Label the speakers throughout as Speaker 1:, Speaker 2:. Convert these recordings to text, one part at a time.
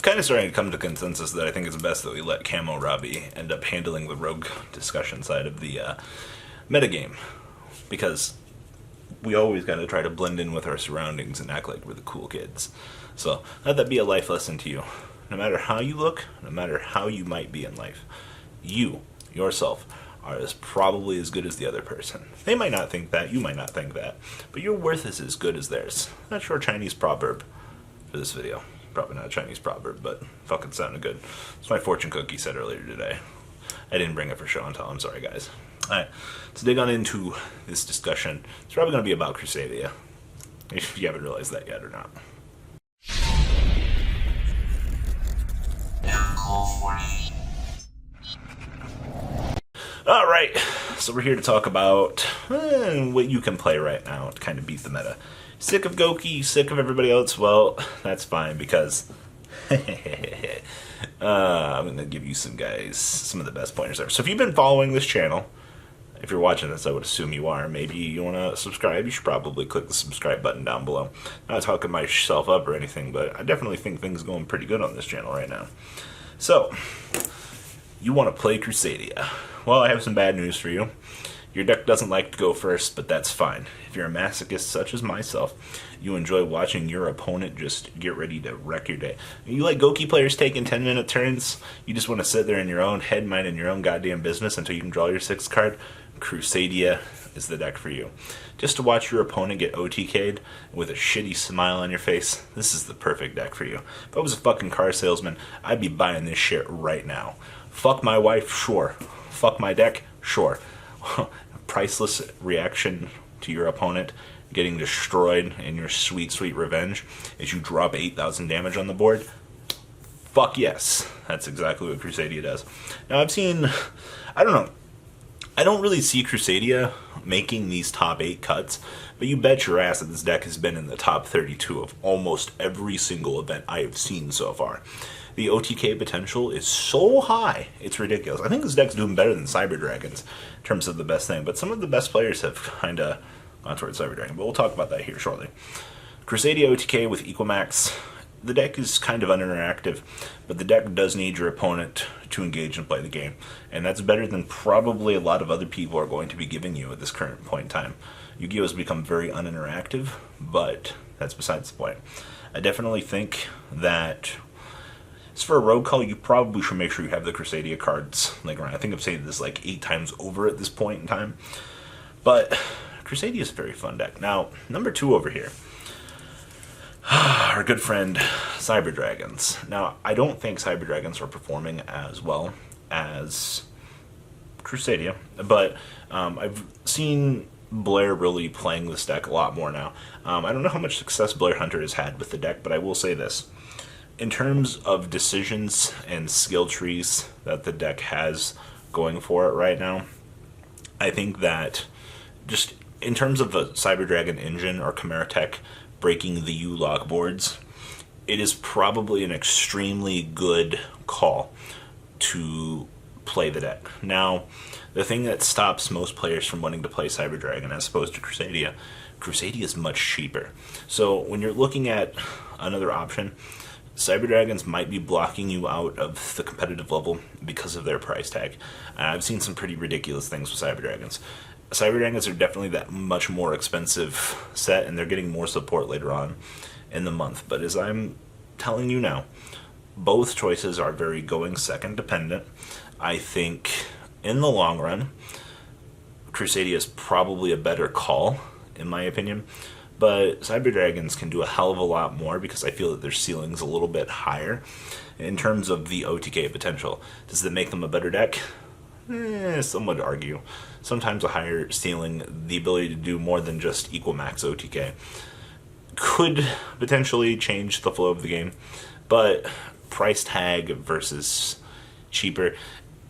Speaker 1: kind of starting to come to consensus that I think it's best that we let Camo Robbie end up handling the rogue discussion side of the metagame, because we always got to try to blend in with our surroundings and act like we're the cool kids. So let that be a life lesson to you. No matter how you look, no matter how you might be in life, you, yourself, are probably as good as the other person. They might not think that, you might not think that, but your worth is as good as theirs. Not sure Chinese proverb for this video. Probably not a Chinese proverb, but fucking sounded good. It's my fortune cookie said earlier today. I didn't bring it for show and tell. I'm sorry, guys. Alright, let's dig on into this discussion. It's probably going to be about Crusadia, if you haven't realized that yet or not. Alright, so we're here to talk about what you can play right now to kind of beat the meta. Sick of Gouki, sick of everybody else? Well, that's fine, because I'm going to give you some of the best pointers ever. So if you've been following this channel, if you're watching this, I would assume you are. Maybe you want to subscribe. You should probably click the subscribe button down below. Not talking myself up or anything, but I definitely think things are going pretty good on this channel right now. So, you want to play Crusadia. Well, I have some bad news for you. Your deck doesn't like to go first, but that's fine. If you're a masochist such as myself, you enjoy watching your opponent just get ready to wreck your day. You like Gouki players taking 10-minute turns? You just want to sit there in your own head, minding your own goddamn business until you can draw your 6th card? Crusadia is the deck for you. Just to watch your opponent get OTK'd with a shitty smile on your face, this is the perfect deck for you. If I was a fucking car salesman, I'd be buying this shit right now. Fuck my wife? Sure. Fuck my deck? Sure. Priceless reaction to your opponent getting destroyed in your sweet, sweet revenge as you drop 8,000 damage on the board? Fuck yes. That's exactly what Crusadia does. Now, I don't know. I don't really see Crusadia making these top 8 cuts, but you bet your ass that this deck has been in the top 32 of almost every single event I have seen so far. The OTK potential is so high, it's ridiculous. I think this deck's doing better than Cyber Dragons in terms of the best thing, but some of the best players have kind of gone towards Cyber Dragon, but we'll talk about that here shortly. Crusadia OTK with Equamax. The deck is kind of uninteractive, but the deck does need your opponent to engage and play the game, and that's better than probably a lot of other people are going to be giving you at this current point in time. Yu-Gi-Oh! Has become very uninteractive, but that's besides the point. I definitely think that as for a rogue call, you probably should make sure you have the Crusadia cards like around. I think I've said this like 8 times over at this point in time, but Crusadia is a very fun deck. Now, number 2 over here, our good friend Cyber Dragons. Now, I don't think Cyber Dragons are performing as well as Crusadia, but I've seen Blair really playing this deck a lot more now. I don't know how much success Blair Hunter has had with the deck, but I will say this. In terms of decisions and skill trees that the deck has going for it right now, I think that just in terms of the Cyber Dragon engine or Chimera Tech breaking the U-lock boards, it is probably an extremely good call to play the deck. Now, the thing that stops most players from wanting to play Cyber Dragon as opposed to Crusadia, Crusadia is much cheaper. So when you're looking at another option, Cyber Dragons might be blocking you out of the competitive level because of their price tag. I've seen some pretty ridiculous things with Cyber Dragons. Cyber Dragons are definitely that much more expensive set, and they're getting more support later on in the month. But as I'm telling you now, both choices are very going second dependent. I think in the long run, Crusadia is probably a better call, in my opinion. But Cyber Dragons can do a hell of a lot more because I feel that their ceiling's a little bit higher in terms of the OTK potential. Does that make them a better deck? Some would argue. Sometimes a higher ceiling, the ability to do more than just equal max OTK, could potentially change the flow of the game. But price tag versus cheaper,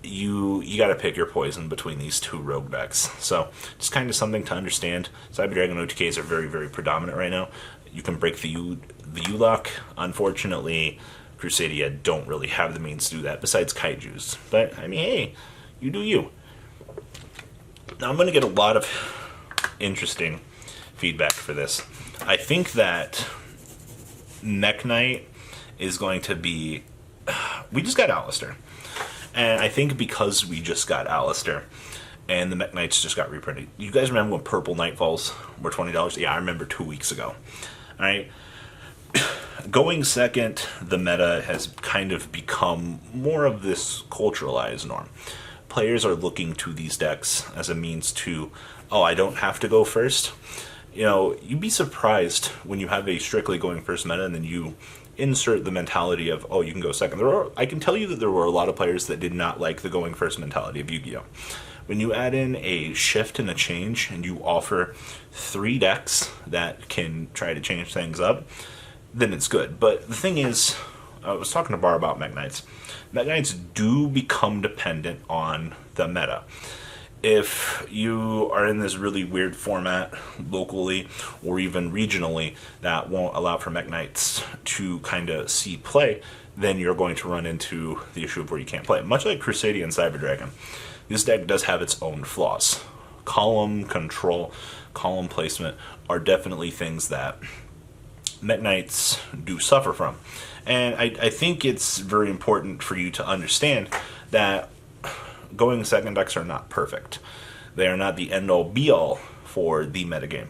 Speaker 1: you got to pick your poison between these 2 rogue decks. So just kind of something to understand. Cyber Dragon OTKs are very, very predominant right now. You can break the U-lock. Unfortunately, Crusadia don't really have the means to do that besides Kaijus. But, I mean, hey, you do you. Now, I'm going to get a lot of interesting feedback for this. I think that Mech Knight is going to be, we just got Alistair. And I think because we just got Alistair, and the Mech Knights just got reprinted. You guys remember when Purple Nightfalls were $20? Yeah, I remember 2 weeks ago. Alright? Going second, the meta has kind of become more of this culturalized norm. Players are looking to these decks as a means to, oh, I don't have to go first. You know, you'd be surprised when you have a strictly going first meta and then you insert the mentality of, oh, you can go second. I can tell you that there were a lot of players that did not like the going first mentality of Yu-Gi-Oh! When you add in a shift and a change and you offer 3 decks that can try to change things up, then it's good. But the thing is, I was talking to Bar about Mech Knights. Mech Knights do become dependent on the meta. If you are in this really weird format locally or even regionally that won't allow for Mech Knights to kind of see play, then you're going to run into the issue of where you can't play. Much like Crusadia and Cyber Dragon, this deck does have its own flaws. Column control, column placement are definitely things that Mech Knights do suffer from. And I think it's very important for you to understand that going second decks are not perfect. They are not the end-all be-all for the metagame.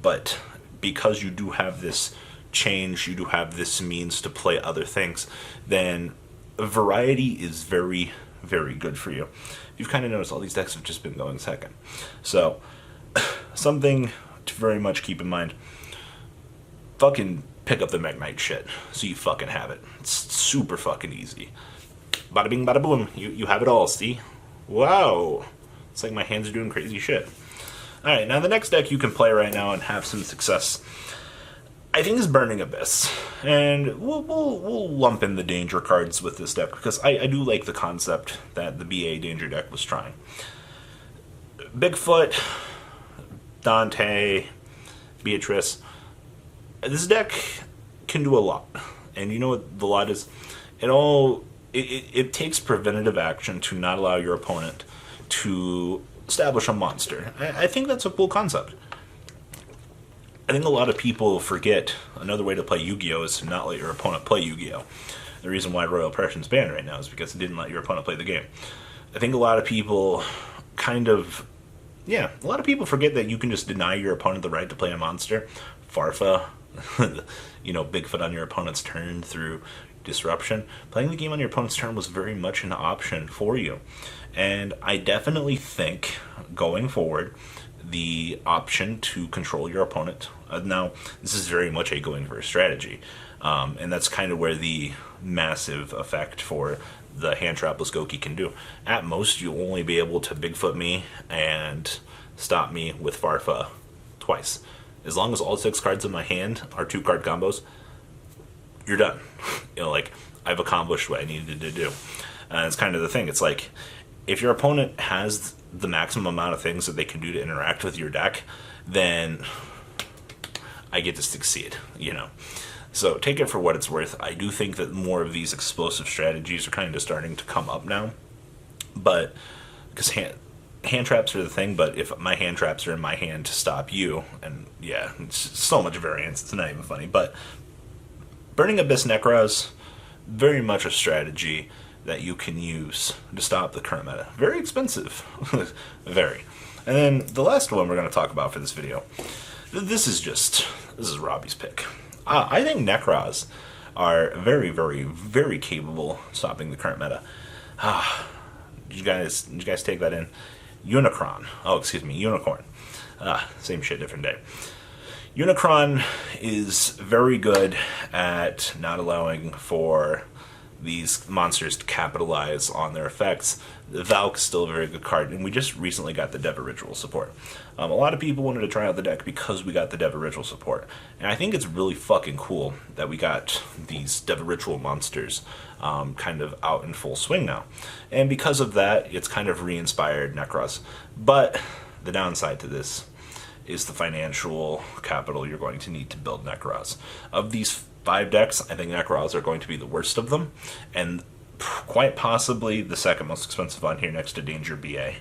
Speaker 1: But because you do have this change, you do have this means to play other things, then variety is very, very good for you. You've kind of noticed all these decks have just been going second. So, something to very much keep in mind. Fucking pick up the Mech Knight shit so you fucking have it. It's super fucking easy. Bada bing, bada boom. You have it all, see? Wow. It's like my hands are doing crazy shit. Alright, now the next deck you can play right now and have some success, I think, is Burning Abyss. And we'll lump in the danger cards with this deck because I do like the concept that the BA danger deck was trying. Bigfoot, Dante, Beatrice. This deck can do a lot. And you know what the lot is? It takes preventative action to not allow your opponent to establish a monster. I think that's a cool concept. I think a lot of people forget another way to play Yu-Gi-Oh! Is to not let your opponent play Yu-Gi-Oh! The reason why Royal Oppression's banned right now is because it didn't let your opponent play the game. I think a lot of people a lot of people forget that you can just deny your opponent the right to play a monster. Farfa, Bigfoot on your opponent's turn through disruption. Playing the game on your opponent's turn was very much an option for you. And I definitely think, going forward, the option to control your opponent. Now, this is very much a going first strategy. And that's kind of where the massive effect for the hand trapless Gouki can do. At most, you'll only be able to Bigfoot me and stop me with Farfa twice. As long as all 6 cards in my hand are 2-card combos, you're done. I've accomplished what I needed to do. And it's kind of the thing. It's like, if your opponent has the maximum amount of things that they can do to interact with your deck, then I get to succeed, So take it for what it's worth. I do think that more of these explosive strategies are kind of starting to come up now. But, because hand traps are the thing, but if my hand traps are in my hand to stop you, and yeah, it's so much variance, it's not even funny. But Burning Abyss Necros, very much a strategy that you can use to stop the current meta. Very expensive. Very. And then the last one we're going to talk about for this video, this is Robbie's pick. I think Necros are very, very, very capable of stopping the current meta. Did you guys take that in? Unicorn. Same shit, different day. Unicron is very good at not allowing for these monsters to capitalize on their effects. The Valk is still a very good card, and we just recently got the Deva Ritual support. A lot of people wanted to try out the deck because we got the Deva Ritual support, and I think it's really fucking cool that we got these Deva Ritual monsters kind of out in full swing now. And because of that, it's kind of re-inspired Necros. But the downside to this is the financial capital you're going to need to build Necros. Of these 5 decks, I think Necros are going to be the worst of them, and quite possibly the second most expensive on here next to Danger BA.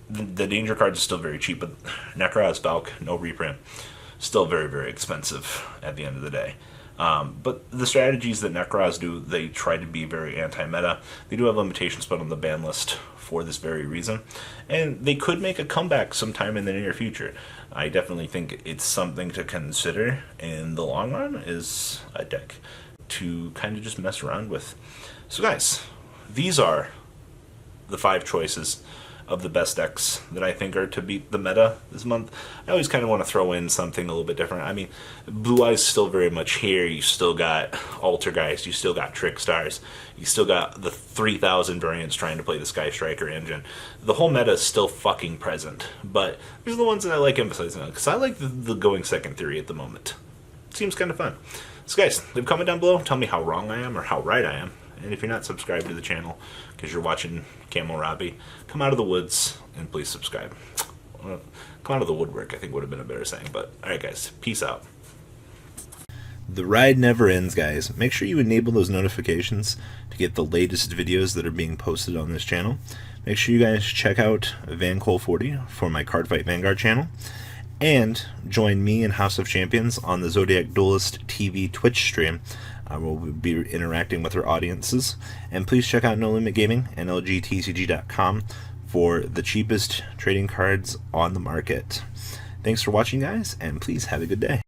Speaker 1: The Danger card is still very cheap, but Necros, Valk, no reprint, still very, very expensive at the end of the day. But the strategies that Necros do, they try to be very anti-meta. They do have limitations put on the ban list for this very reason. And they could make a comeback sometime in the near future. I definitely think it's something to consider in the long run, is a deck to kind of just mess around with. So guys, these are the 5 choices of the best decks that I think are to beat the meta this month. I always kind of want to throw in something a little bit different. I mean, Blue Eye's still very much here. You still got Altergeist, you still got Trick Stars, you still got the 3,000 variants trying to play the Sky Striker engine. The whole meta is still fucking present, but these are the ones that I like emphasizing on, because I like the going second theory at the moment. It seems kind of fun. So guys, leave a comment down below, tell me how wrong I am or how right I am. And if you're not subscribed to the channel because you're watching Camo Robbie, come out of the woods and please subscribe. Come out of the woodwork, I think would have been a better saying. But alright guys, peace out. The ride never ends, guys. Make sure you enable those notifications to get the latest videos that are being posted on this channel. Make sure you guys check out VanCole40 for my Cardfight Vanguard channel. And join me and House of Champions on the Zodiac Duelist TV Twitch stream. We'll be interacting with our audiences. And please check out No Limit Gaming and LGTCG.com for the cheapest trading cards on the market. Thanks for watching, guys, and please have a good day.